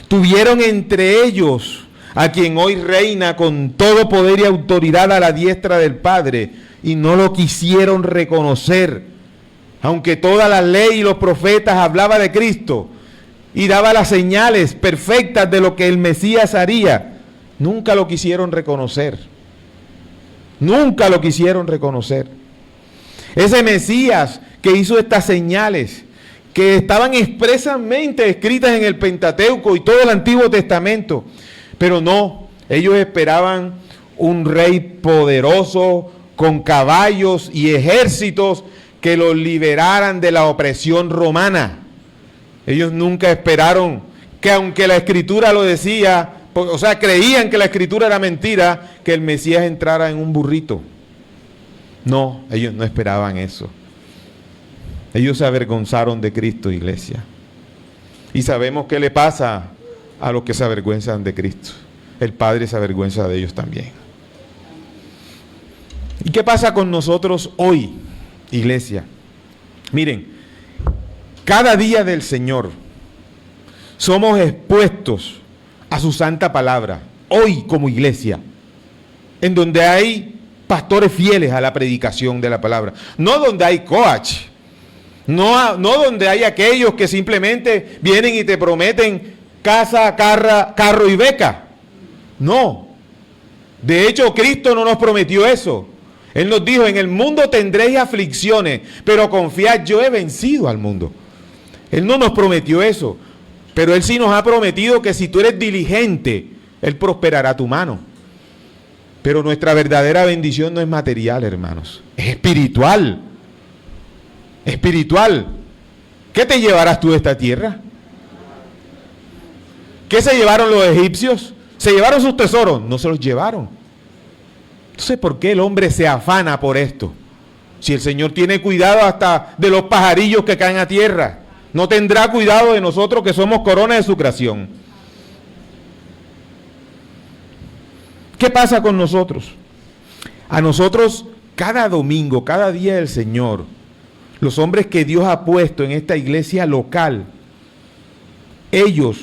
Tuvieron entre ellos a quien hoy reina con todo poder y autoridad a la diestra del Padre, y no lo quisieron reconocer. Aunque toda la ley y los profetas hablaba de Cristo y daba las señales perfectas de lo que el Mesías haría, nunca lo quisieron reconocer. Nunca lo quisieron reconocer. Ese Mesías que hizo estas señales, que estaban expresamente escritas en el Pentateuco y todo el Antiguo Testamento, pero no, ellos esperaban un rey poderoso con caballos y ejércitos que los liberaran de la opresión romana. Ellos nunca esperaron que, aunque la Escritura lo decía, o sea, creían que la Escritura era mentira, que el Mesías entrara en un burrito. No, ellos no esperaban eso. Ellos se avergonzaron de Cristo, iglesia. Y sabemos qué le pasa a los que se avergüenzan de Cristo. El Padre se avergüenza de ellos también. ¿Y qué pasa con nosotros hoy, iglesia? Miren, cada día del Señor somos expuestos a su santa palabra, hoy como iglesia, en donde hay pastores fieles a la predicación de la palabra, no donde hay coach, no donde hay aquellos que simplemente vienen y te prometen casa, carro y beca. No, de hecho Cristo no nos prometió eso. Él nos dijo, en el mundo tendréis aflicciones, pero confiad, yo he vencido al mundo. Él no nos prometió eso, pero Él sí nos ha prometido que si tú eres diligente, Él prosperará tu mano. Pero nuestra verdadera bendición no es material, hermanos, es espiritual. Espiritual. ¿Qué te llevarás tú de esta tierra? ¿Qué se llevaron los egipcios? ¿Se llevaron sus tesoros? No se los llevaron. Entonces, ¿por qué el hombre se afana por esto? Si el Señor tiene cuidado hasta de los pajarillos que caen a tierra, ¿no tendrá cuidado de nosotros que somos corona de su creación? ¿Qué pasa con nosotros? A nosotros, cada domingo, cada día del Señor, los hombres que Dios ha puesto en esta iglesia local, ellos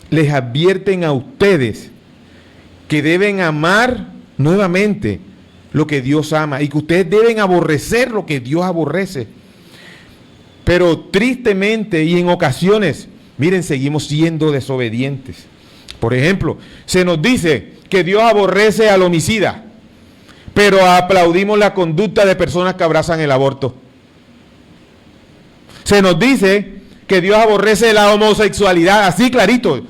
les advierten a ustedes que deben amar nuevamente lo que Dios ama y que ustedes deben aborrecer lo que Dios aborrece. Pero tristemente y en ocasiones, miren, seguimos siendo desobedientes. Por ejemplo, se nos dice que Dios aborrece al homicida, pero aplaudimos la conducta de personas que abrazan el aborto. Se nos dice que Dios aborrece la homosexualidad, así clarito,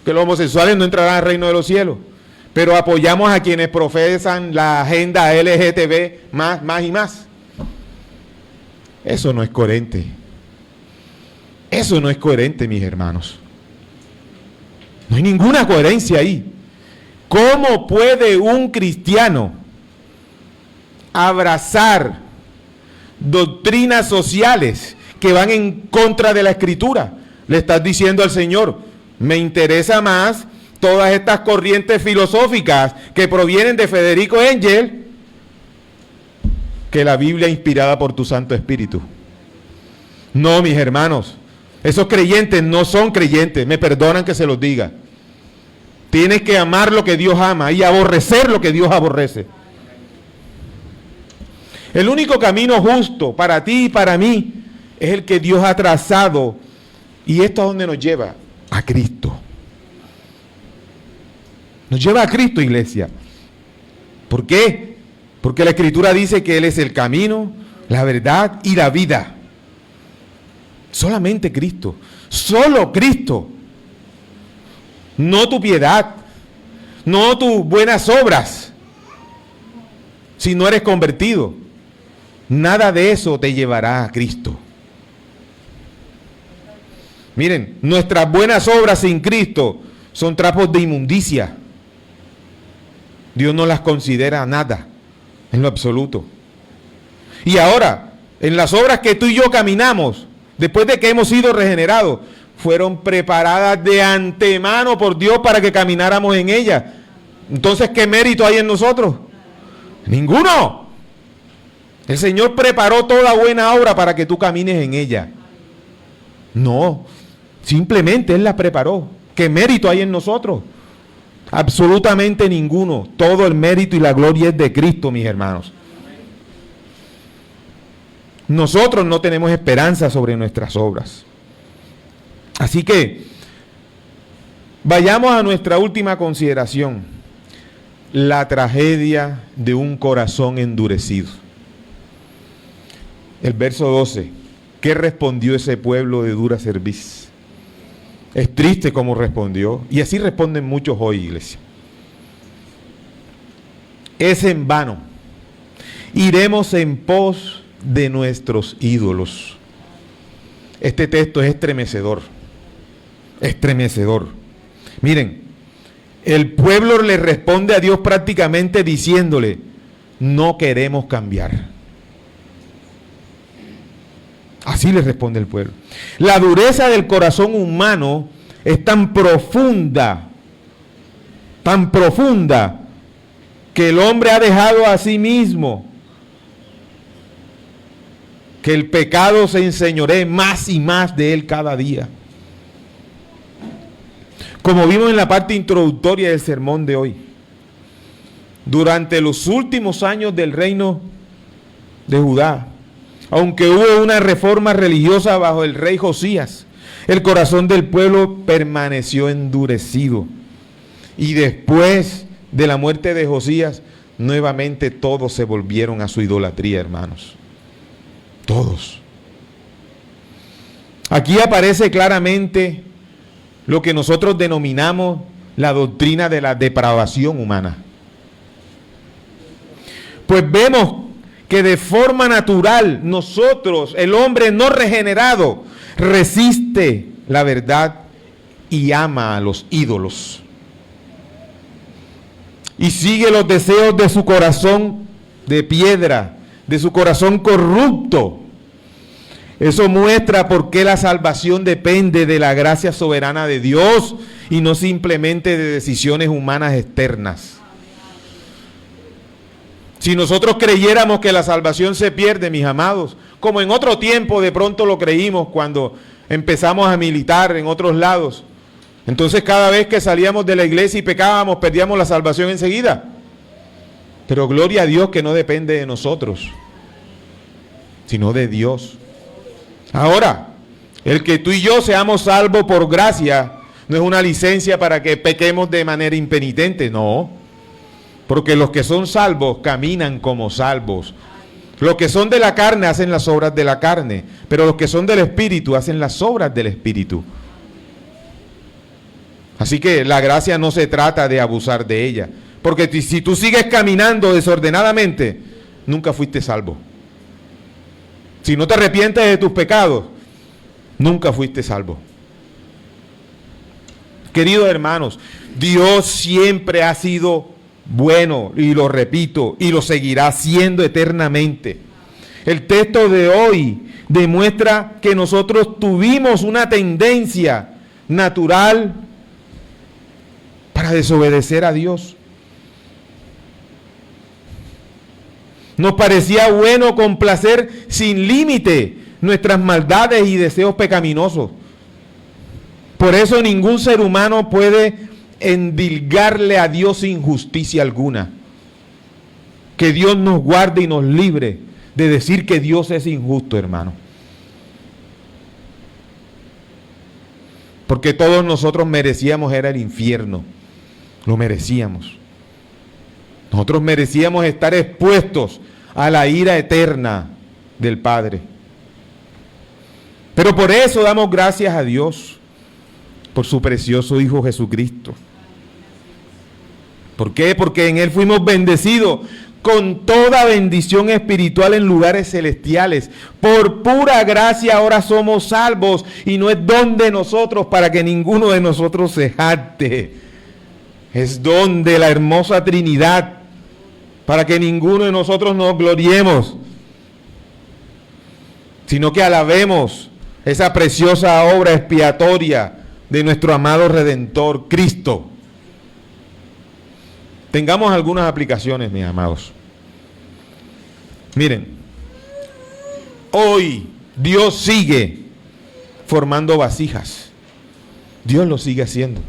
que los homosexuales no entrarán al reino de los cielos. Pero apoyamos a quienes profesan la agenda LGTB más y más. Eso no es coherente. Eso no es coherente, mis hermanos. No hay ninguna coherencia ahí. ¿Cómo puede un cristiano abrazar doctrinas sociales que van en contra de la Escritura? Le estás diciendo al Señor, me interesa más todas estas corrientes filosóficas que provienen de Federico Engel que la Biblia inspirada por tu Santo Espíritu. No, mis hermanos, esos creyentes no son creyentes, me perdonan que se los diga. Tienes que amar lo que Dios ama y aborrecer lo que Dios aborrece. El único camino justo para ti y para mí es el que Dios ha trazado. ¿Y esto a dónde nos lleva? A Cristo. Nos lleva a Cristo, iglesia. ¿Por qué? Porque la Escritura dice que Él es el camino, la verdad y la vida. Solamente Cristo. Solo Cristo. No tu piedad. No tus buenas obras. Si no eres convertido. Nada de eso te llevará a Cristo. Miren, nuestras buenas obras sin Cristo son trapos de inmundicia. Dios no las considera nada, en lo absoluto. Y ahora, en las obras que tú y yo caminamos, después de que hemos sido regenerados, fueron preparadas de antemano por Dios para que camináramos en ellas. Entonces, ¿qué mérito hay en nosotros? Ninguno. El Señor preparó toda buena obra para que tú camines en ella. No, simplemente Él la preparó. ¿Qué mérito hay en nosotros? Absolutamente ninguno. Todo el mérito y la gloria es de Cristo, mis hermanos. Nosotros no tenemos esperanza sobre nuestras obras. Así que vayamos a nuestra última consideración. La tragedia de un corazón endurecido. El verso 12. ¿Qué respondió ese pueblo de dura cerviz? Es triste como respondió, y así responden muchos hoy, iglesia. Es en vano. Iremos en pos de nuestros ídolos. Este texto es estremecedor. Estremecedor. Miren, el pueblo le responde a Dios prácticamente diciéndole, no queremos cambiar. Así le responde el pueblo. La dureza del corazón humano es tan profunda, que el hombre ha dejado a sí mismo que el pecado se enseñoree más y más de él cada día. Como vimos en la parte introductoria del sermón de hoy, durante los últimos años del reino de Judá, aunque hubo una reforma religiosa bajo el rey Josías, el corazón del pueblo permaneció endurecido. Y después de la muerte de Josías, nuevamente todos se volvieron a su idolatría, hermanos. Todos. Aquí aparece claramente lo que nosotros denominamos la doctrina de la depravación humana. Pues vemos que de forma natural nosotros, el hombre no regenerado, resiste la verdad y ama a los ídolos. Y sigue los deseos de su corazón de piedra, de su corazón corrupto. Eso muestra por qué la salvación depende de la gracia soberana de Dios y no simplemente de decisiones humanas externas. Si nosotros creyéramos que la salvación se pierde, mis amados, como en otro tiempo de pronto lo creímos cuando empezamos a militar en otros lados, entonces cada vez que salíamos de la iglesia y pecábamos, perdíamos la salvación enseguida. Pero gloria a Dios que no depende de nosotros, sino de Dios. Ahora, el que tú y yo seamos salvos por gracia no es una licencia para que pequemos de manera impenitente, no. Porque los que son salvos caminan como salvos. Los que son de la carne hacen las obras de la carne, pero los que son del Espíritu hacen las obras del Espíritu. Así que la gracia no se trata de abusar de ella. Porque si tú sigues caminando desordenadamente, nunca fuiste salvo. Si no te arrepientes de tus pecados, nunca fuiste salvo. Queridos hermanos, Dios siempre ha sido bueno, y lo repito, y lo seguirá siendo eternamente. El texto de hoy demuestra que nosotros tuvimos una tendencia natural para desobedecer a Dios. Nos parecía bueno complacer sin límite nuestras maldades y deseos pecaminosos. Por eso ningún ser humano puede endilgarle a Dios injusticia alguna. Que Dios nos guarde y nos libre de decir que Dios es injusto, hermano. Porque todos nosotros merecíamos era el infierno. Lo merecíamos. Nosotros merecíamos estar expuestos a la ira eterna del Padre. Pero por eso damos gracias a Dios, por su precioso Hijo Jesucristo. ¿Por qué? Porque en Él fuimos bendecidos con toda bendición espiritual en lugares celestiales. Por pura gracia ahora somos salvos y no es don de nosotros para que ninguno de nosotros se jacte. Es don de la hermosa Trinidad para que ninguno de nosotros nos gloriemos, sino que alabemos esa preciosa obra expiatoria de nuestro amado Redentor, Cristo. Tengamos algunas aplicaciones, mis amados. Miren, hoy Dios sigue formando vasijas. Dios lo sigue haciendo.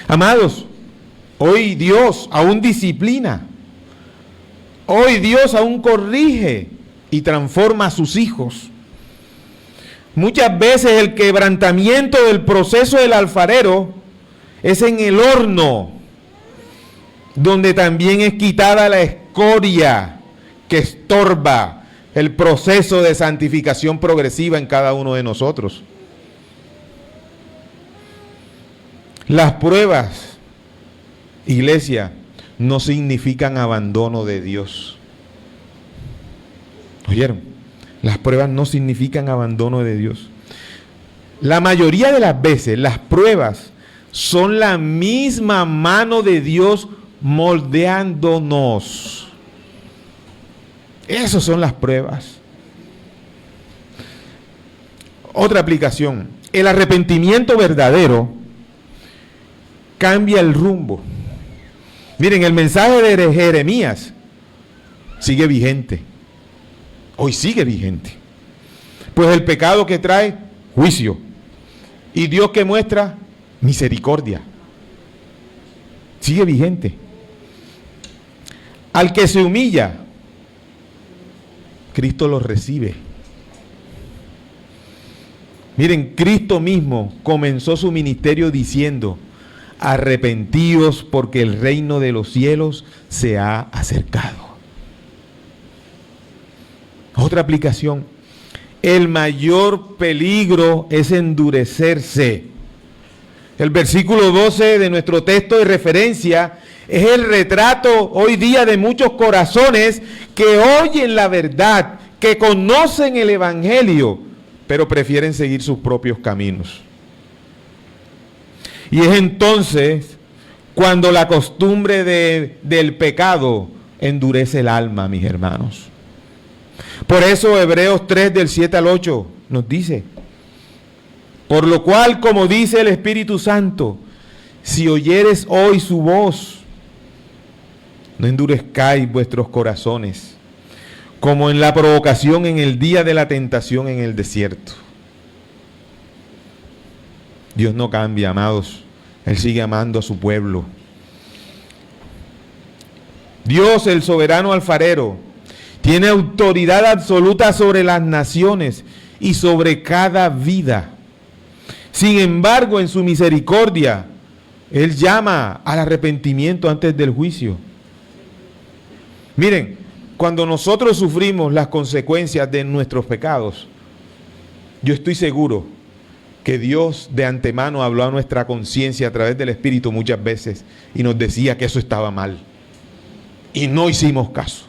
Amados, hoy Dios aún disciplina. Hoy Dios aún corrige y transforma a sus hijos. Muchas veces el quebrantamiento del proceso del alfarero es en el horno, donde también es quitada la escoria que estorba el proceso de santificación progresiva en cada uno de nosotros. Las pruebas, iglesia, no significan abandono de Dios. ¿Oyeron? Las pruebas no significan abandono de Dios. La mayoría de las veces las pruebas son la misma mano de Dios moldeándonos. Esas son las pruebas. Otra aplicación. El arrepentimiento verdadero cambia el rumbo. Miren, el mensaje de Jeremías sigue vigente. Hoy sigue vigente. Pues el pecado que trae juicio. Y Dios que muestra misericordia. Sigue vigente. Al que se humilla, Cristo lo recibe. Miren, Cristo mismo comenzó su ministerio diciendo: arrepentíos porque el reino de los cielos se ha acercado. Otra aplicación. El mayor peligro es endurecerse. El versículo 12 de nuestro texto de referencia es el retrato hoy día de muchos corazones que oyen la verdad, que conocen el evangelio, pero prefieren seguir sus propios caminos. Y es entonces cuando la costumbre del pecado endurece el alma, mis hermanos. Por eso Hebreos 3 del 7 al 8 nos dice: por lo cual, como dice el Espíritu Santo, si oyeres hoy su voz, no endurezcáis vuestros corazones, como en la provocación en el día de la tentación en el desierto. Dios no cambia, amados. Él sigue amando a su pueblo. Dios, el soberano alfarero, tiene autoridad absoluta sobre las naciones y sobre cada vida. Sin embargo, en su misericordia, Él llama al arrepentimiento antes del juicio. Miren, cuando nosotros sufrimos las consecuencias de nuestros pecados, yo estoy seguro que Dios de antemano habló a nuestra conciencia a través del Espíritu muchas veces y nos decía que eso estaba mal. Y no hicimos caso.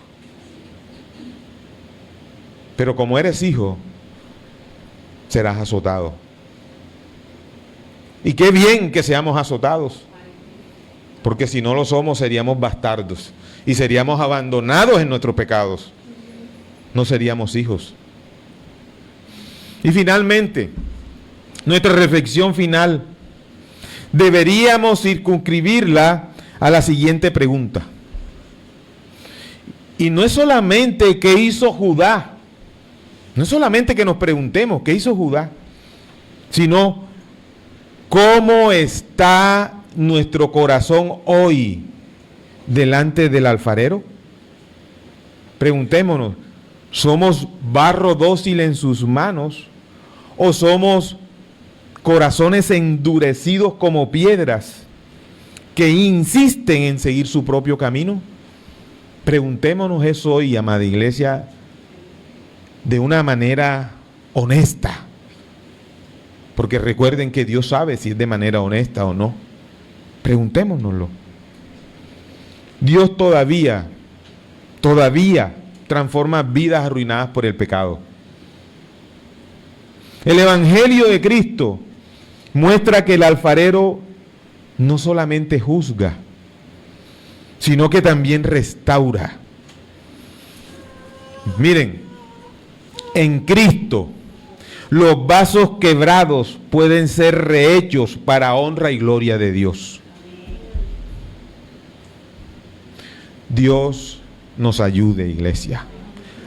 Pero como eres hijo, serás azotado. Y qué bien que seamos azotados, porque si no lo somos seríamos bastardos y seríamos abandonados en nuestros pecados. No seríamos hijos. Y finalmente, nuestra reflexión final, deberíamos circunscribirla a la siguiente pregunta. Y no es solamente qué hizo Judá, no es solamente que nos preguntemos qué hizo Judá, sino cómo está nuestro corazón hoy delante del alfarero. Preguntémonos, ¿somos barro dócil en sus manos o somos corazones endurecidos como piedras que insisten en seguir su propio camino? Preguntémonos eso hoy, amada iglesia, de una manera honesta. Porque recuerden que Dios sabe si es de manera honesta o no. Preguntémonoslo. Dios todavía transforma vidas arruinadas por el pecado. El Evangelio de Cristo muestra que el alfarero no solamente juzga, sino que también restaura. Miren, en Cristo los vasos quebrados pueden ser rehechos para honra y gloria de Dios. Dios nos ayude, iglesia.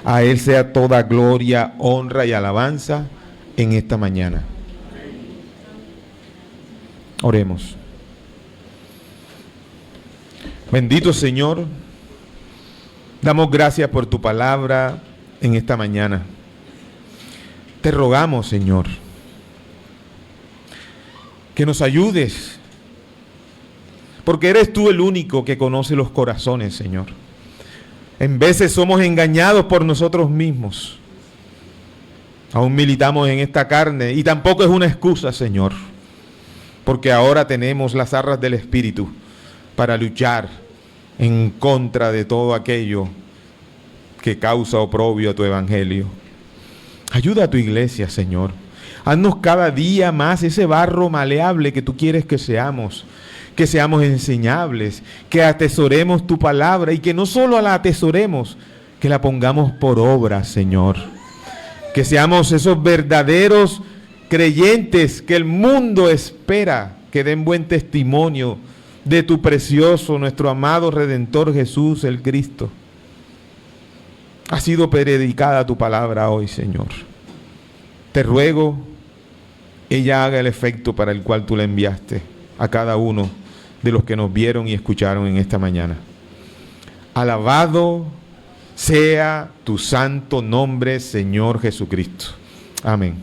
A Él sea toda gloria, honra y alabanza en esta mañana. Oremos. Bendito Señor, damos gracias por tu palabra en esta mañana. Te rogamos, Señor, que nos ayudes, porque eres tú el único que conoce los corazones, Señor. En veces somos engañados por nosotros mismos. Aún militamos en esta carne y tampoco es una excusa, Señor, porque ahora tenemos las arras del Espíritu para luchar en contra de todo aquello que causa oprobio a tu evangelio. Ayuda a tu iglesia, Señor. Haznos cada día más ese barro maleable que tú quieres que seamos enseñables, que atesoremos tu palabra y que no solo la atesoremos, que la pongamos por obra, Señor. Que seamos esos verdaderos creyentes que el mundo espera, que den buen testimonio de tu precioso, nuestro amado Redentor Jesús, el Cristo. Ha sido predicada tu palabra hoy, Señor. Te ruego, ella haga el efecto para el cual tú la enviaste a cada uno de los que nos vieron y escucharon en esta mañana. Alabado sea tu santo nombre, Señor Jesucristo. Amén.